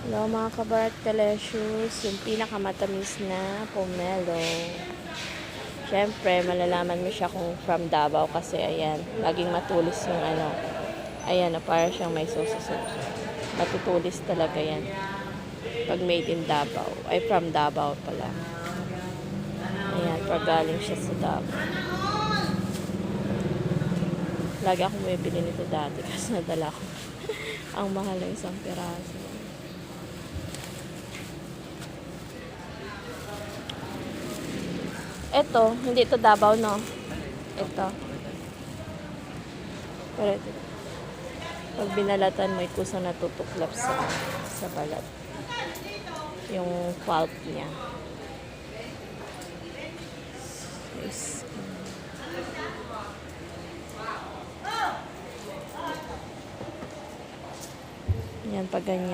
Hello mga kabarat kalesius, yung pinakamatamis na pomelo. Siyempre, malalaman mo siya kung from Davao kasi ayan, laging matulis yung ano. Ayan, para siyang may sauce. Matutulis talaga yan. Pag made in Davao. Ay, from Davao pala. Ayan, pag galing siya sa Davao. Lagi akong bumibili nito dati kasi nadala ko. Ang mahal ng isang piraso. Ito, hindi ito Davao, no? Ito. Pero ito. Pag binalatan mo, kusang natutuklap sa balat. Yung pulp niya. Yes. Yan, pag ganyan.